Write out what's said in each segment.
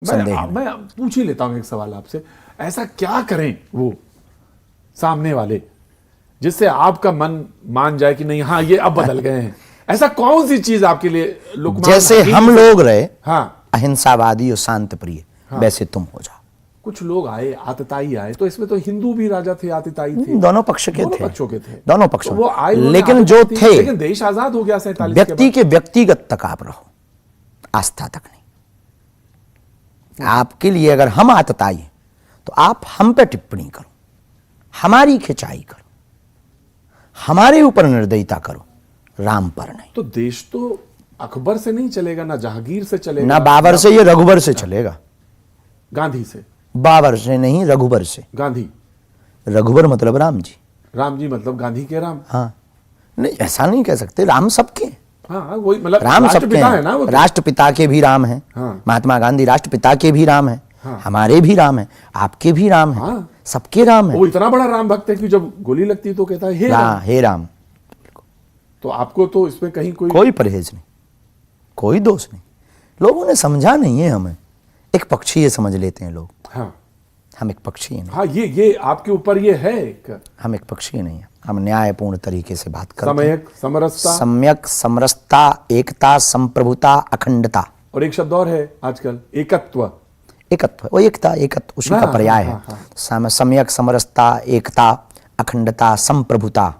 संदेह नहीं। मैं पूछ ही लेता हूं एक सवाल आपसे, ऐसा क्या करें वो सामने वाले जिससे आपका मन मान जाए कि नहीं, हाँ ये अब बदल गए हैं? ऐसा कौन सी चीज आपके लिए लुकमान जैसे हकीम हम लोग रहे हाँ अहिंसावादी और शांत प्रिय, वैसे तुम हो जाओ। कुछ लोग आए आतताई आए, तो इसमें तो हिंदू भी राजा थे, आतताई थे, दोनों पक्ष के दोनों थे, पक्षों के थे, दोनों पक्षों तो वो आए, लेकिन जो थे, लेकिन देश आजाद हो गया 47 के व्यक्ति बाद। के व्यक्तिगत तक आप रहो, आस्था तक नहीं। आपके लिए अगर हम आतताई हैं तो आप हम पे टिप्पणी करो, हमारी खिंचाई करो, हमारे ऊपर निर्दयता करो, राम पर नहीं। तो देश तो अकबर से नहीं चलेगा, ना जहांगीर से चलेगा, ना बाबर से, ये रघुबर से चलेगा। गांधी से, बाबर से नहीं, रघुबर से। गांधी, रघुबर मतलब राम जी। राम जी मतलब गांधी के राम। हाँ, नहीं ऐसा नहीं कह सकते, राम सबके। हाँ वही, मतलब राम सबके राष्ट्रपिता है ना वो हैं, तो। राष्ट्रपिता के भी राम हैं। हाँ। महात्मा गांधी राष्ट्रपिता के भी राम हैं। हाँ। हमारे भी राम हैं, आपके भी राम हैं। हाँ। सबके राम हैं। वो इतना बड़ा राम भक्त है कि जब गोली लगती है तो कहता है हे राम। हे राम। तो आपको तो इसमें कहीं कोई परहेज नहीं, कोई दोष नहीं। लोगों ने समझा नहीं है हमें, एक पक्षीय समझ लेते हैं लोग। हाँ हम एक पक्षीय नहीं। हाँ, ये आपके ऊपर ये है एक हम एक पक्षीय नहीं है, हम न्यायपूर्ण तरीके से बात करते हैं। सम्यक समरसता, सम्यक समरसता, एकता, संप्रभुता, अखंडता, और एक शब्द और है आजकल, एकत्व। एकत्व, वो एकता, एकत्व उसी का पर्याय है। सम्यक समरसता, एकता, अखंडता, संप्रभुता।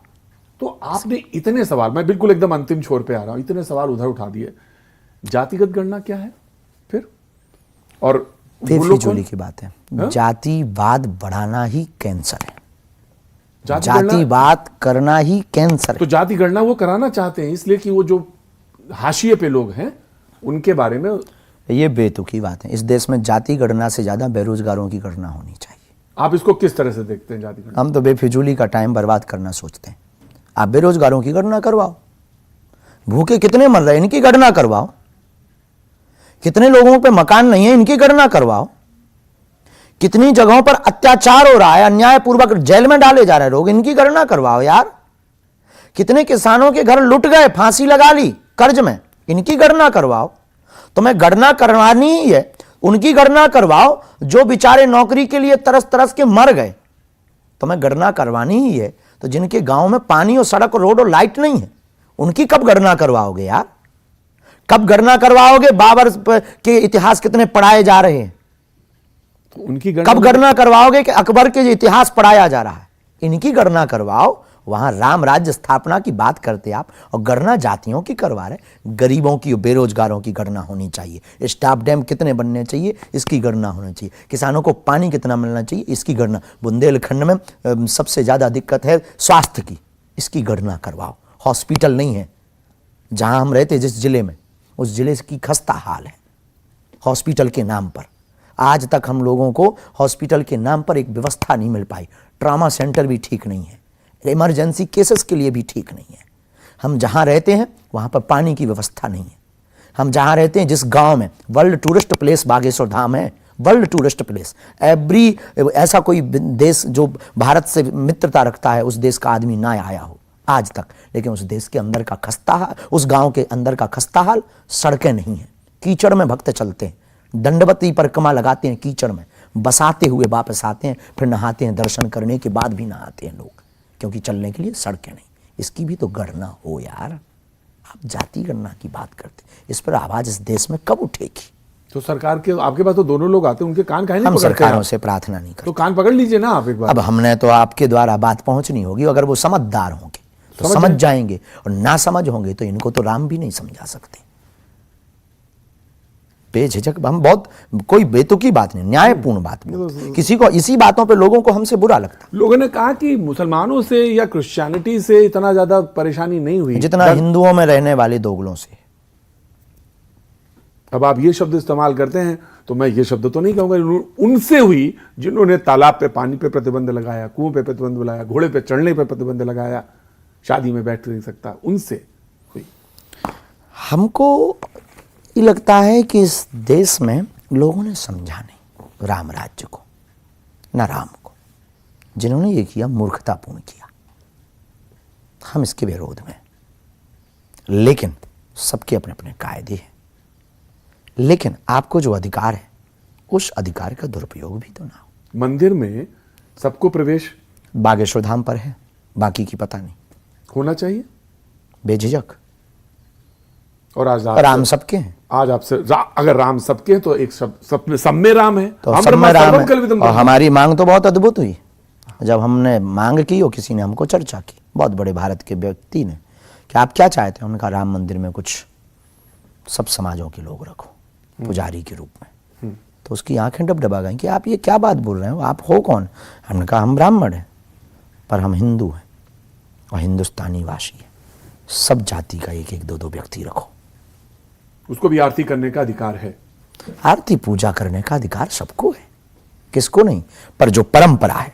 तो आपने इतने सवाल, मैं बिल्कुल एकदम अंतिम छोर पे आ रहा हूं, इतने सवाल उधर उठा दिए। जातिगत गणना क्या है फिर? और फिर वो लोग फिजूली कौन? की बात है। हाँ? जातिवाद बढ़ाना ही कैंसर है। गणना- जातिवाद करना ही कैंसर तो है। जाति गणना वो कराना चाहते हैं इसलिए कि वो जो हाशिए पे लोग हैं उनके बारे में। ये बेतुकी बात है। इस देश में जाति गणना से ज्यादा बेरोजगारों की गणना होनी चाहिए। आप इसको किस तरह से देखते हैं जाति गणना? हम तो बेफिजूली का टाइम बर्बाद करना सोचते हैं। आप बेरोजगारों की गणना करवाओ, भूखे कितने मर रहे हैं इनकी गणना करवाओ, कितने लोगों पे मकान नहीं है इनकी गणना करवाओ, कितनी जगहों पर अत्याचार हो रहा है, अन्यायपूर्वक जेल में डाले जा रहे लोग, इनकी गणना करवाओ यार। कितने किसानों के घर लुट गए, फांसी लगा ली कर्ज में, इनकी गणना करवाओ। तुम्हें गणना करवानी ही है, उनकी गणना करवाओ जो बेचारे नौकरी के लिए तरस तरस के मर गए। तुम्हें गणना करवानी ही है तो जिनके गांव में पानी और सड़क और रोड और लाइट नहीं है, उनकी कब गणना करवाओगे यार? कब गणना करवाओगे? बाबर के इतिहास कितने पढ़ाए जा रहे हैं, तो उनकी गणना कब गणना करवाओगे कि अकबर के जो इतिहास पढ़ाया जा रहा है, इनकी गणना करवाओ। वहां राम राज्य स्थापना की बात करते आप, और गणना जातियों की करवा रहे। गरीबों की और बेरोजगारों की गणना होनी चाहिए। स्टाफ डैम कितने बनने चाहिए, इसकी गणना होनी चाहिए। किसानों को पानी कितना मिलना चाहिए, इसकी गणना। बुंदेलखंड में सबसे ज्यादा दिक्कत है स्वास्थ्य की, इसकी गणना करवाओ। हॉस्पिटल नहीं है जहां हम रहते, जिस जिले में, उस जिले की खस्ता हाल है हॉस्पिटल के नाम पर। आज तक हम लोगों को हॉस्पिटल के नाम पर एक व्यवस्था नहीं मिल पाई। ट्रॉमा सेंटर भी ठीक नहीं है, इमरजेंसी केसेस के लिए भी ठीक नहीं है। हम जहां रहते हैं वहां पर पानी की व्यवस्था नहीं है। हम जहां रहते हैं, जिस गांव में, world tourist place Bageshwar Dham है, वर्ल्ड टूरिस्ट प्लेस। एवरी ऐसा कोई देश जो भारत से मित्रता रखता है, उस देश का आदमी ना आया हो आज तक। लेकिन उस देश के अंदर का खस्ता हाल, उस गांव के अंदर का खस्ता हाल, सड़कें नहीं है, कीचड़ में भक्त चलते हैं, दंडवती परिक्रमा लगाते हैं कीचड़ में, बसाते हुए वापस आते हैं, फिर नहाते हैं, दर्शन करने के बाद भी नहाते हैं लोग, क्योंकि चलने के लिए सड़कें नहीं। इसकी भी तो गणना हो यार। आप जाति गणना की बात करते, इस पर आवाज इस देश में कब उठेगी? तो सरकार के, आपके पास तो दोनों लोग आते हैं, उनके कान काहे नहीं हम पकड़ते सरकारों आप? से प्रार्थना नहीं करते। तो कान पकड़ लीजिए ना आप एक बार। अब हमने तो आपके द्वारा बात पहुंचनी होगी, अगर वो समझदार होंगे तो समझ जाएंगे, और ना समझ होंगे तो इनको तो राम भी नहीं समझा सकते। बेझिझक हम बहुत, कोई बेतुकी बात नहीं, न्यायपूर्ण बात बोलते। किसी को इसी बातों पे लोगों को हमसे बुरा लगता। लोगों ने कहा कि मुसलमानों से या क्रिश्चियनिटी से इतना ज्यादा परेशानी नहीं हुई जितना हिंदुओं में रहने वाले दोगलों से। अब आप ये शब्द इस्तेमाल करते हैं तो मैं ये शब्द तो नहीं कहूंगा, उनसे हुई जिन्होंने तालाब पे पानी पे प्रतिबंध लगाया, कुओं पे प्रतिबंध लगाया, घोड़े पे चढ़ने पे प्रतिबंध लगाया, शादी में बैठ नहीं सकता, उनसे हुई। हमको ये लगता है कि इस देश में लोगों ने समझा नहीं राम राज्य को, ना राम को। जिन्होंने ये किया मूर्खतापूर्ण किया। हम इसके विरोध में, लेकिन सबके अपने अपने कायदे हैं। लेकिन आपको जो अधिकार है उस अधिकार का दुरुपयोग भी तो ना हो। मंदिर में सबको प्रवेश बागेश्वर धाम पर है, बाकी की पता नहीं। होना चाहिए बेझिझक। और आज राम सबके हैं, आज आपसे अगर राम सबके हैं तो एक सब में राम है, तो हम सब में ब्रह्मा राम सर्वम है। कल्विदम और ब्रह्म। हमारी मांग तो बहुत अद्भुत हुई जब हमने मांग की और किसी ने हमको चर्चा की, बहुत बड़े भारत के व्यक्ति ने, कि आप क्या चाहते हैं। उन्होंने कहा राम मंदिर में कुछ सब समाजों के लोग रखो पुजारी के रूप में। तो उसकी आंखें डबडबा गई कि आप ये क्या बात बोल रहे हो, आप हो कौन। हमने कहा हम ब्राह्मण हैं, पर हम हिंदू हैं और हिंदुस्तानी वासी हैं। सब जाति का एक एक दो दो व्यक्ति रखो। उसको भी आरती करने का अधिकार है। आरती पूजा करने का अधिकार सबको है, किसको नहीं। पर जो परंपरा है,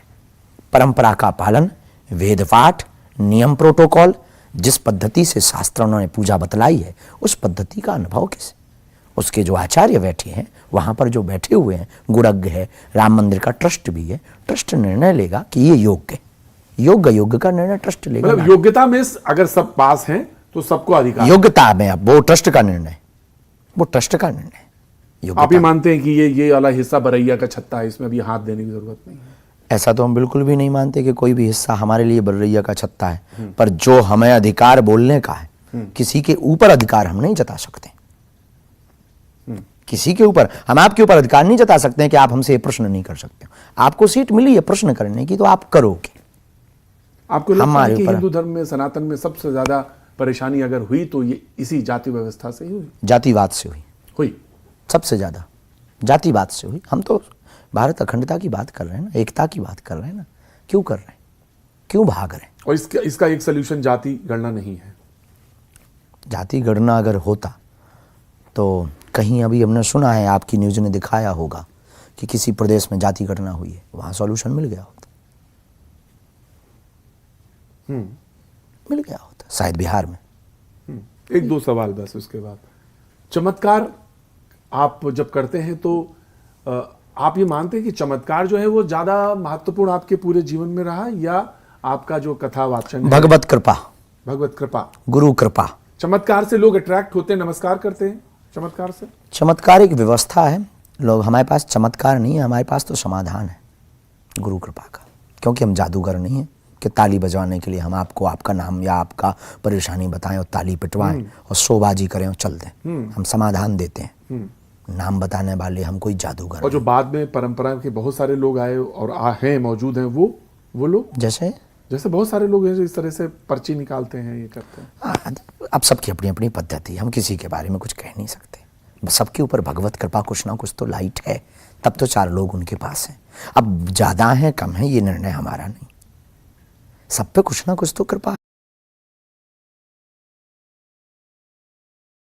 परंपरा का पालन, वेद पाठ, नियम, प्रोटोकॉल, जिस पद्धति से शास्त्रों ने पूजा बतलाई है, उस पद्धति का अनुभव किसे। उसके जो आचार्य बैठे हैं वहां पर, जो बैठे हुए हैं, गुणज्ञ है, राम मंदिर का ट्रस्ट भी है। ट्रस्ट निर्णय लेगा कि ये योग्य है, योग्य का निर्णय ट्रस्ट लेगा। मतलब योग्यता में अगर सब पास हैं तो सबको अधिकार। योग्यता में अब वो ट्रस्ट का निर्णय, वो ट्रस्ट का निर्णय। आप ही मानते हैं कि ये वाला हिस्सा बरैया का छत्ता है, इसमें अभी हाथ देने की जरूरत नहीं है? ऐसा तो हम बिल्कुल भी नहीं मानते कि कोई भी हिस्सा हमारे लिए बरैया का छत्ता है। पर जो हमें अधिकार बोलने का है, किसी के ऊपर अधिकार हम नहीं जता सकते। किसी के ऊपर हम, आपके ऊपर अधिकार नहीं जता सकते हैं कि आप हमसे ये प्रश्न नहीं कर सकते। आपको सीट मिली है प्रश्न करने की, तो आप करोगे। आपको लगता है हमारे कि ऊपर हिंदू धर्म में, सनातन में सबसे ज्यादा परेशानी अगर हुई तो ये इसी जाति व्यवस्था से ही हुई? जातिवाद से हुई, सबसे ज्यादा जातिवाद से हुई। हम तो भारत अखंडता की बात कर रहे हैं ना, एकता की बात कर रहे हैं ना। क्यों कर रहे हैं, क्यों भाग रहे हैं? और इसका एक सोल्यूशन जाति गणना नहीं है। जाति गणना अगर होता तो कहीं, अभी हमने सुना है, आपकी न्यूज ने दिखाया होगा कि किसी प्रदेश में जाति गणना हुई है, वहां सॉल्यूशन मिल गया होता। मिल गया होता शायद बिहार में। एक दो सवाल बस उसके बाद। चमत्कार आप जब करते हैं तो आप ये मानते हैं कि चमत्कार जो है वो ज्यादा महत्वपूर्ण आपके पूरे जीवन में रहा, या आपका जो कथा वाचन, भगवत कृपा, भगवत कृपा, गुरु कृपा। चमत्कार से लोग अट्रैक्ट होते हैं, नमस्कार करते हैं चमत्कार से? चमत्कार एक व्यवस्था है लोग, हमारे पास चमत्कार नहीं है, हमारे पास तो समाधान है गुरु कृपा का। क्योंकि हम जादूगर नहीं हैं कि ताली बजवाने के लिए हम आपको आपका नाम या आपका परेशानी बताएं और ताली पिटवाएं और शोबाजी करें और चल दें। हम समाधान देते हैं, नाम बताने वाले हम कोई जादूगर। और जो बाद में परंपरा के बहुत सारे लोग आए और हैं, मौजूद हैं, वो लोग जैसे बहुत सारे लोग हैं जो इस तरह से पर्ची निकालते हैं, ये करते हैं। अब सबकी अपनी अपनी पद्धति, हम किसी के बारे में कुछ कह नहीं सकते। सबके ऊपर भगवत कृपा कुछ ना कुछ तो लाइट है, तब तो 4 लोग उनके पास हैं। अब ज्यादा है कम है ये निर्णय हमारा नहीं, सब पे कुछ ना कुछ तो कृपा